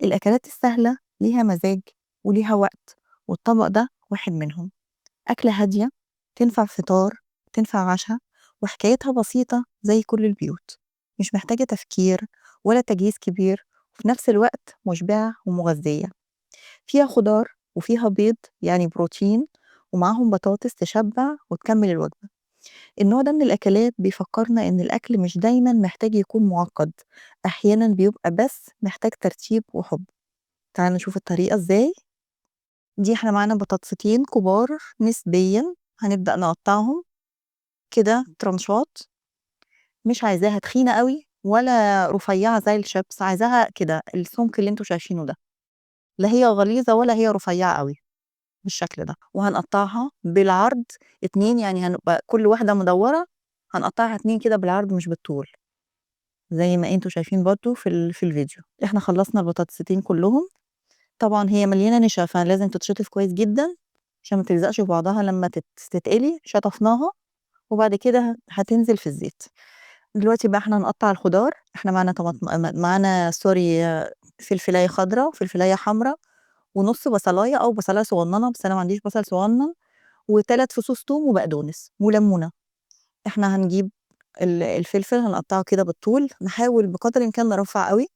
الأكلات السهلة ليها مزاج وليها وقت، والطبق ده واحد منهم. أكلة هادية تنفع فطار، تنفع عشا، وحكايتها بسيطة زي كل البيوت، مش محتاجة تفكير ولا تجهيز كبير، وفي نفس الوقت مشبعة ومغذية. فيها خضار وفيها بيض يعني بروتين، ومعاهم بطاطس تشبع وتكمل الوجبة. النوع ده من الأكلات بيفكرنا إن الأكل مش دايما محتاج يكون معقد، أحيانا بيبقى بس محتاج ترتيب وحب. تعالوا نشوف الطريقة إزاي. دي إحنا معانا بطاطستين كبار نسبيًا، هنبدأ نقطّعهم كده ترانشات، مش عايزاها تخينة أوي ولا رفيّعة زي الشيبس، عايزاها كده السُمك اللي أنتم شايفينه ده، لا هي غليظة ولا هي رفيّعة أوي، بالشكل ده. وهنقطّعها بالعرض 2، يعني هنبقى كل واحدة مدوّرة هنقطّعها 2 كده بالعرض مش بالطول، زي ما أنتم شايفين برضه في الفيديو. إحنا خلّصنا البطاطستين كلّهم. طبعًا هي مليانة نشا، فلازم تتشطف كويس جدًا عشان ما تلزقش في بعضها لمّا تتقلي. شطفناها وبعد كده هتنزل في الزيت. دلوقتي بقى إحنا هنقطّع الخضار. إحنا معانا معانا sorry فلفلاية خضرا وفلفلاية حمرا ونُص بصلاية أو بصلاية صغنّنة، بس أنا ما عنديش بصل صغنّن، و3 فصوص توم وبقدونس وليمونة. إحنا هنجيب الفلفل هنقطّعه كده بالطول، نحاول بقدر الإمكان نرفّع أوي.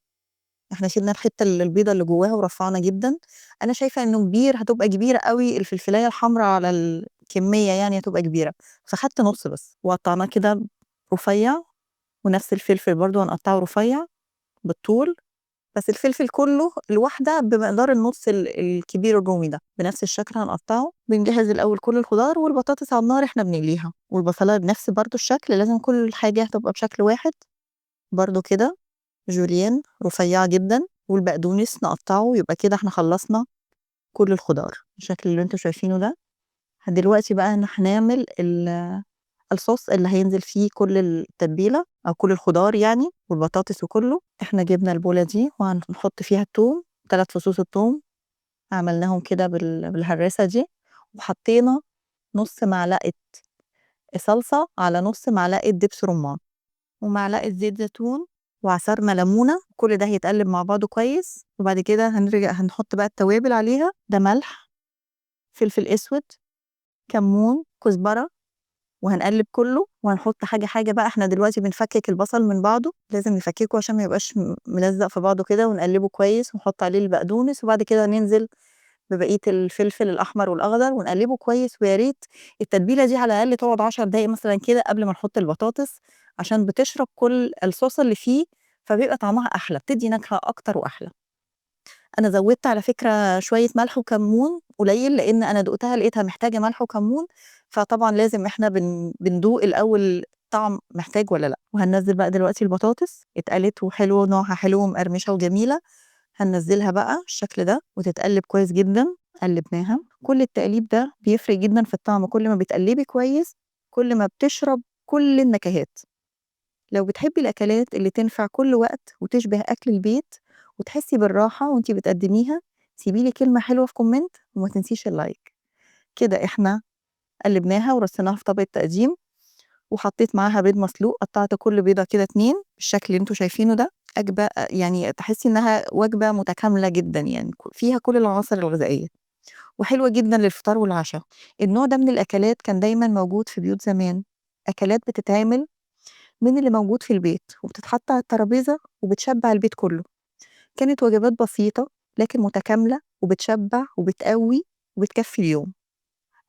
إحنا شِلنا الحتّة البيضا اللي جواها ورفّعنا جدًا. أنا شايفة إنه هتبقى كبيرة أوي الفلفلاية الحمرا على الكمية، يعني هتبقى كبيرة، فخدت نُص بس وقطّعناه كده رفيّع، ونفس الفلفل برضه هنقطّعه رفيّع بالطول، بس الفلفل كُلّه الواحدة بمقدار النُص الكبير الرومي ده، بنفس الشكل هنقطّعه. بنجهّز الأول كل الخضار والبطاطس على النار إحنا بنقليها، والبصلاية بنفس برضه الشكل، لازم كل حاجة تبقى بشكل واحد، برضه كده جوليان رفيّعة جدًا، والبقدونس نقطّعه. يبقى كده إحنا خلّصنا كل الخضار بالشكل اللي أنتم شايفينه ده. دلوقتي بقى هنعمل الصوص اللي هينزل فيه كل التتبيلة أو كل الخضار يعني والبطاطس وكُلّه. إحنا جبنا البولة دي وهنحط فيها التوم، 3 فصوص التوم عملناهم كده بالهرّاسة دي، وحطينا نُص معلقة صلصة على نُص معلقة دبس رُمّان، ومعلقة زيت زيتون، وعصرنا ليمونة. كل ده هيتقلّب مع بعضه كويس، وبعد كده هنحط بقى التوابل عليها. ده ملح، فلفل أسود، كمون، كزبرة، وهنقلّب كُلّه. وهنحط حاجة، حاجة بقى، إحنا دلوقتي بنفكِّك البصل من بعضه، لازم نفكِّكه عشان ما يبقاش ملزّق في بعضه كده، ونقلّبه كويس ونحط عليه البقدونس، وبعد كده ننزل ببقية الفلفل الأحمر والأخضر ونقلّبه كويس. ويا ريت التتبيلة دي على الأقل تقعد 10 دقايق مثلًا كده قبل ما نحط البطاطس، عشان بتشرب كل الصوص اللي فيه، فبيبقى طعمها أحلى، بتدّي نكهة أكتر وأحلى. أنا زوّدت على فكرة شوية ملح وكمون قليل، لإن أنا دُقتها لقيتها محتاجة ملح وكمون، فطبعًا لازم إحنا بندوق الأول الطعم محتاج والّا لأ. وهننزّل بقى دلوقتي البطاطس، اتقلت وحلوة ونوعها حلو ومقرمشة وجميلة. هننزّلها بقى بالشكل ده وتتقلّب كويس جدًا. قلّبناها. كل التقليب ده بيفرق جدًا في الطعم، كل ما بتقلّبي كويس كل ما بتشرب كل النكهات. لو بتحبي الأكلات اللي تنفع كل وقت وتشبه أكل البيت وتحسي بالراحة وأنتِ بتقدّميها، سيبي لي كلمة حلوة في comment وما تنسيش اللايك. كده إحنا قلّبناها ورصيناها في طبق التقديم، وحطيت معاها بيض مسلوق، قطّعت كل بيضة كده 2 بالشكل اللي أنتم شايفينه ده. يعني تحسي إنها وجبة متكاملة جدًا، يعني فيها كل العناصر الغذائية، وحلوة جدًا للفطار والعشا. النوع ده من الأكلات كان دايمًا موجود في بيوت زمان، أكلات بتتعمل من اللي موجود في البيت، وبتتحط على الترابيزة وبتشبّع البيت كلّه. كانت وجبات بسيطة لكن متكاملة وبتشبّع وبتقوّي وبتكفّي اليوم.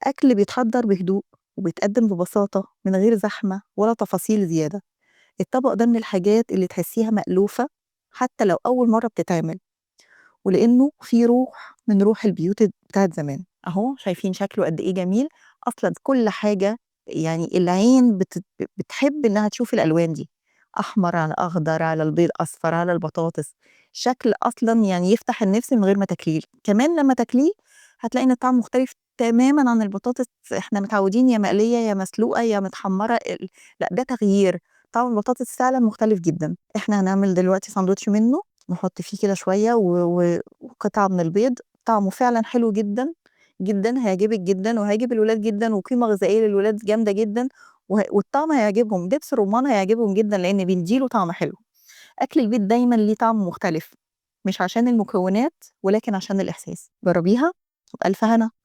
أكل بيتحضّر بهدوء وبيتقدّم ببساطة من غير زحمة ولا تفاصيل زيادة. الطبق ده من الحاجات اللي تحسّيها مألوفة حتى لو أول مرّة بتتعمل، ولإنه فيه روح من روح البيوت بتاعة زمان. أهو شايفين شكله قد إيه جميل. أصلًا كل حاجة يعني العين بتحب إنها تشوف الألوان دي، أحمر على أخضر على البيض أصفر على البطاطس، شكل أصلًا يعني يفتح النِفس من غير ما تاكليه. كمان لمّا تاكليه هتلاقي إن الطعم مختلف تمامًا عن البطاطس. إحنا متعودين يا مقلية يا مسلوقة يا متحمرة لأ، ده تغيير. طعم البطاطس فعلًا مختلف جدًا. إحنا هنعمل دلوقتي ساندوتش منه، نحط فيه كده شوية وقطعة من البيض. طعمه فعلًا حلو جدًا، جدًا، هيعجبِك جدًا وهيعجب الولاد جدًا، وقيمة غذائية للولاد جامدة جدًا، والطعم هيعجبهم. دبس الرمان هيعجبهم جدًا لإن بيدّي له طعم حلو. أكل البيت دايمًا ليه طعم مختلف، مش عشان المكونات ولكن عشان الإحساس. جربيها وبألف هنا.